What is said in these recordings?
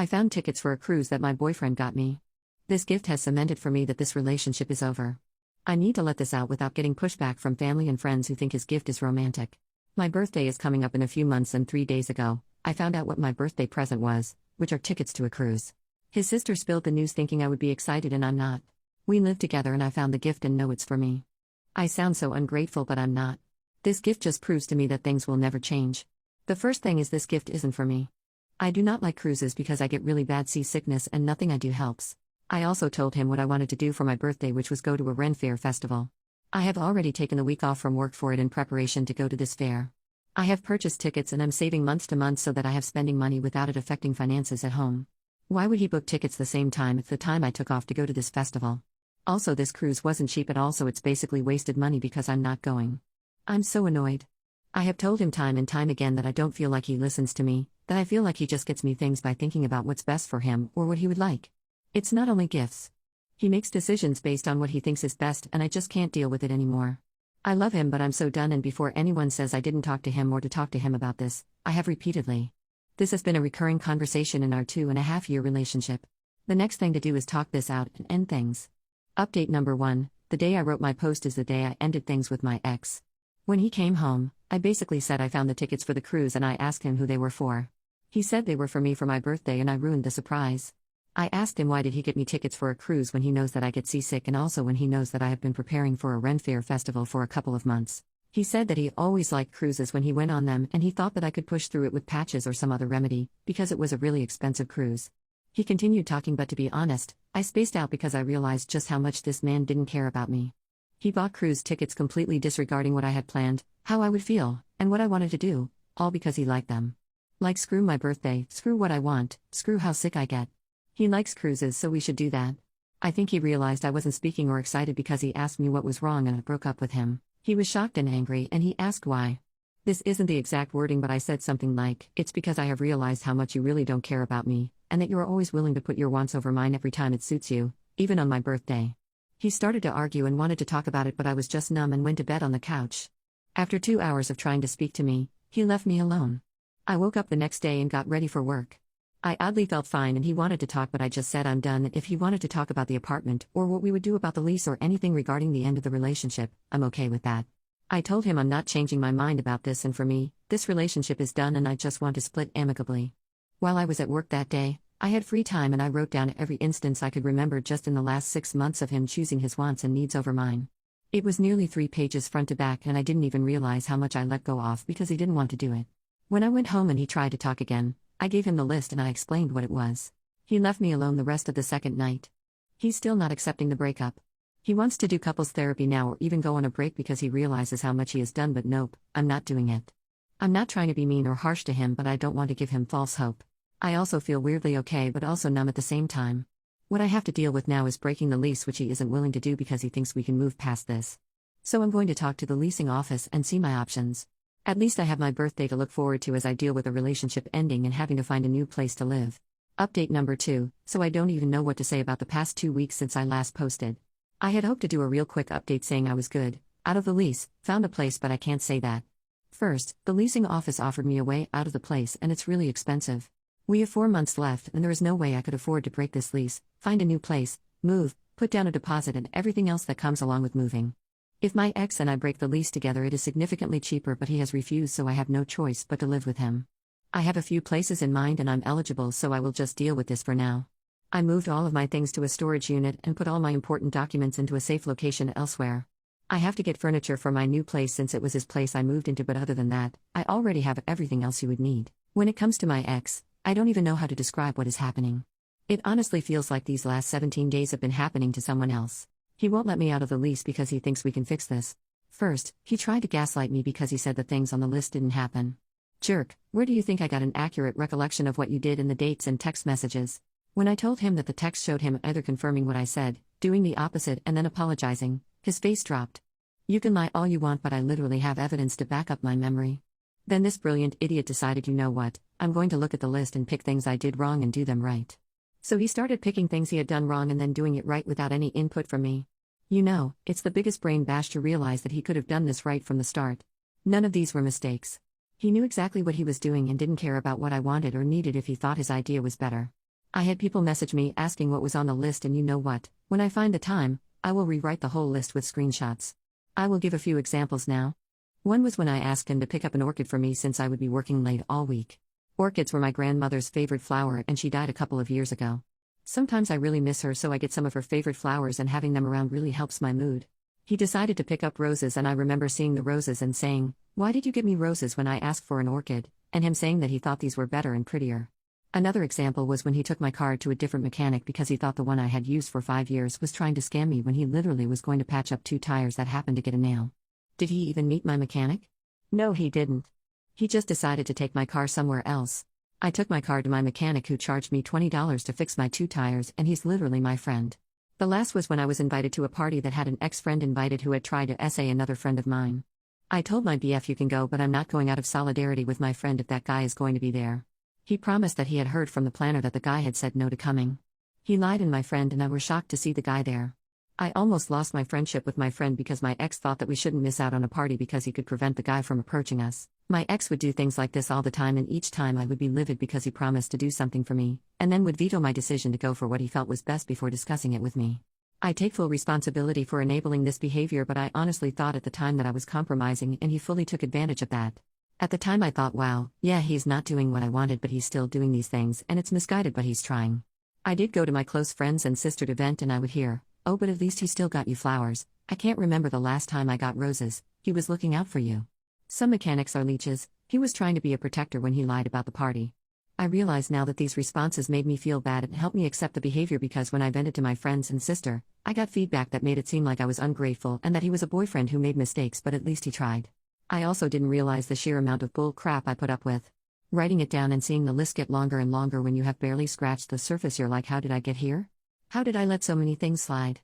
I found tickets for a cruise that my boyfriend got me. This gift has cemented for me that this relationship is over. I need to let this out without getting pushback from family and friends who think his gift is romantic. My birthday is coming up in a few months, and 3 days ago, I found out what my birthday present was, which are tickets to a cruise. His sister spilled the news thinking I would be excited, and I'm not. We live together and I found the gift and know it's for me. I sound so ungrateful, but I'm not. This gift just proves to me that things will never change. The first thing is this gift isn't for me. I do not like cruises because I get really bad seasickness and nothing I do helps. I also told him what I wanted to do for my birthday, which was go to a Ren Fair festival. I have already taken a week off from work for it in preparation to go to this fair. I have purchased tickets and I'm saving month to month so that I have spending money without it affecting finances at home. Why would he book tickets the same time as the time I took off to go to this festival? Also, this cruise wasn't cheap at all, so it's basically wasted money because I'm not going. I'm so annoyed. I have told him time and time again that I don't feel like he listens to me, that I feel like he just gets me things by thinking about what's best for him or what he would like. It's not only gifts. He makes decisions based on what he thinks is best, and I just can't deal with it anymore. I love him, but I'm so done, and before anyone says I didn't talk to him or to talk to him about this, I have repeatedly. This has been a recurring conversation in our 2.5-year relationship. The next thing to do is talk this out and end things. Update number 1, the day I wrote my post is the day I ended things with my ex. When he came home, I basically said I found the tickets for the cruise and I asked him who they were for. He said they were for me for my birthday, and I ruined the surprise. I asked him why did he get me tickets for a cruise when he knows that I get seasick, and also when he knows that I have been preparing for a Ren Fair festival for a couple of months. He said that he always liked cruises when he went on them, and he thought that I could push through it with patches or some other remedy, because it was a really expensive cruise. He continued talking, but to be honest, I spaced out because I realized just how much this man didn't care about me. He bought cruise tickets completely disregarding what I had planned, how I would feel, and what I wanted to do, all because he liked them. Like, screw my birthday, screw what I want, screw how sick I get. He likes cruises, so we should do that. I think he realized I wasn't speaking or excited because he asked me what was wrong and I broke up with him. He was shocked and angry, and he asked why. This isn't the exact wording, but I said something like, "It's because I have realized how much you really don't care about me, and that you are always willing to put your wants over mine every time it suits you, even on my birthday." He started to argue and wanted to talk about it, but I was just numb and went to bed on the couch. After 2 hours of trying to speak to me, he left me alone. I woke up the next day and got ready for work. I oddly felt fine, and he wanted to talk, but I just said I'm done. If he wanted to talk about the apartment, or what we would do about the lease, or anything regarding the end of the relationship, I'm okay with that. I told him I'm not changing my mind about this, and for me, this relationship is done and I just want to split amicably. While I was at work that day, I had free time and I wrote down every instance I could remember just in the last 6 months of him choosing his wants and needs over mine. It was nearly 3 pages front to back, and I didn't even realize how much I let go off because he didn't want to do it. When I went home and he tried to talk again, I gave him the list and I explained what it was. He left me alone the rest of the second night. He's still not accepting the breakup. He wants to do couples therapy now, or even go on a break because he realizes how much he has done, but nope, I'm not doing it. I'm not trying to be mean or harsh to him, but I don't want to give him false hope. I also feel weirdly okay but also numb at the same time. What I have to deal with now is breaking the lease, which he isn't willing to do because he thinks we can move past this. So I'm going to talk to the leasing office and see my options. At least I have my birthday to look forward to as I deal with a relationship ending and having to find a new place to live. Update number 2, so I don't even know what to say about the past 2 weeks since I last posted. I had hoped to do a real quick update saying I was good, out of the lease, found a place, but I can't say that. First, the leasing office offered me a way out of the place and it's really expensive. We have 4 months left and there is no way I could afford to break this lease, find a new place, move, put down a deposit and everything else that comes along with moving. If my ex and I break the lease together, it is significantly cheaper, but he has refused, so I have no choice but to live with him. I have a few places in mind and I'm eligible, so I will just deal with this for now. I moved all of my things to a storage unit and put all my important documents into a safe location elsewhere. I have to get furniture for my new place since it was his place I moved into, but other than that, I already have everything else you would need. When it comes to my ex, I don't even know how to describe what is happening. It honestly feels like these last 17 days have been happening to someone else. He won't let me out of the lease because he thinks we can fix this. First, he tried to gaslight me because he said the things on the list didn't happen. Jerk, where do you think I got an accurate recollection of what you did in the dates and text messages? When I told him that the text showed him either confirming what I said, doing the opposite, and then apologizing, his face dropped. You can lie all you want, but I literally have evidence to back up my memory. Then this brilliant idiot decided, you know what, I'm going to look at the list and pick things I did wrong and do them right. So he started picking things he had done wrong and then doing it right without any input from me. You know, it's the biggest brain bash to realize that he could have done this right from the start. None of these were mistakes. He knew exactly what he was doing and didn't care about what I wanted or needed if he thought his idea was better. I had people message me asking what was on the list, and you know what? When I find the time, I will rewrite the whole list with screenshots. I will give a few examples now. One was when I asked him to pick up an orchid for me since I would be working late all week. Orchids were my grandmother's favorite flower, and she died a couple of years ago. Sometimes I really miss her, so I get some of her favorite flowers, and having them around really helps my mood. He decided to pick up roses, and I remember seeing the roses and saying, "Why did you give me roses when I asked for an orchid?" and him saying that he thought these were better and prettier. Another example was when he took my car to a different mechanic because he thought the one I had used for 5 years was trying to scam me when he literally was going to patch up 2 tires that happened to get a nail. Did he even meet my mechanic? No, he didn't. He just decided to take my car somewhere else. I took my car to my mechanic, who charged me $20 to fix my 2 tires, and he's literally my friend. The last was when I was invited to a party that had an ex-friend invited who had tried to essay another friend of mine. I told my BF, "You can go, but I'm not going out of solidarity with my friend if that guy is going to be there." He promised that he had heard from the planner that the guy had said no to coming. He lied, and my friend and I were shocked to see the guy there. I almost lost my friendship with my friend because my ex thought that we shouldn't miss out on a party because he could prevent the guy from approaching us. My ex would do things like this all the time, and each time I would be livid because he promised to do something for me, and then would veto my decision to go for what he felt was best before discussing it with me. I take full responsibility for enabling this behavior, but I honestly thought at the time that I was compromising, and he fully took advantage of that. At the time I thought, wow, yeah, he's not doing what I wanted, but he's still doing these things, and it's misguided, but he's trying. I did go to my close friends and sister to vent, and I would hear, "Oh, but at least he still got you flowers. I can't remember the last time I got roses. He was looking out for you." Some mechanics are leeches. He was trying to be a protector when he lied about the party. I realize now that these responses made me feel bad and helped me accept the behavior, because when I vented to my friends and sister, I got feedback that made it seem like I was ungrateful and that he was a boyfriend who made mistakes, but at least he tried. I also didn't realize the sheer amount of bull crap I put up with. Writing it down and seeing the list get longer and longer when you have barely scratched the surface, you're like, how did I get here? How did I let so many things slide?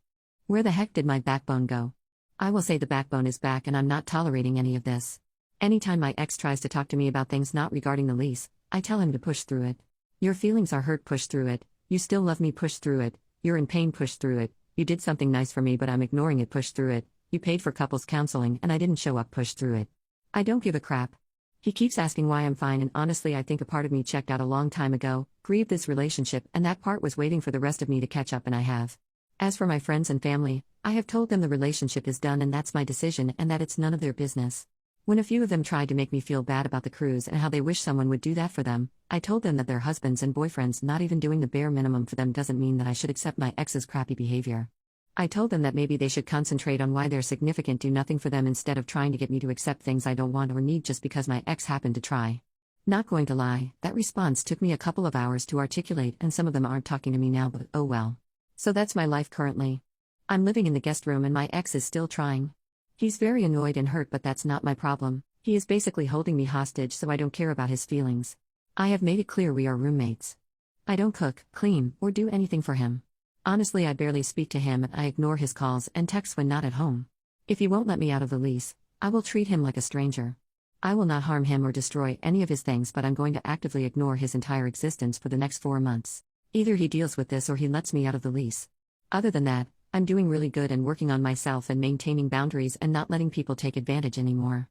Where the heck did my backbone go? I will say the backbone is back, and I'm not tolerating any of this. Anytime my ex tries to talk to me about things not regarding the lease, I tell him to push through it. Your feelings are hurt, push through it. You still love me, push through it. You're in pain, push through it. You did something nice for me but I'm ignoring it, push through it. You paid for couples counseling and I didn't show up, push through it. I don't give a crap. He keeps asking why I'm fine, and honestly I think a part of me checked out a long time ago, grieved this relationship, and that part was waiting for the rest of me to catch up, and I have. As for my friends and family, I have told them the relationship is done and that's my decision and that it's none of their business. When a few of them tried to make me feel bad about the cruise and how they wish someone would do that for them, I told them that their husbands and boyfriends not even doing the bare minimum for them doesn't mean that I should accept my ex's crappy behavior. I told them that maybe they should concentrate on why their significant do nothing for them instead of trying to get me to accept things I don't want or need just because my ex happened to try. Not going to lie, that response took me a couple of hours to articulate, and some of them aren't talking to me now, but oh well. So that's my life currently. I'm living in the guest room and my ex is still trying. He's very annoyed and hurt, but that's not my problem. He is basically holding me hostage, so I don't care about his feelings. I have made it clear we are roommates. I don't cook, clean, or do anything for him. Honestly, I barely speak to him and I ignore his calls and texts when not at home. If he won't let me out of the lease, I will treat him like a stranger. I will not harm him or destroy any of his things, but I'm going to actively ignore his entire existence for the next 4 months. Either he deals with this or he lets me out of the lease. Other than that, I'm doing really good and working on myself and maintaining boundaries and not letting people take advantage anymore.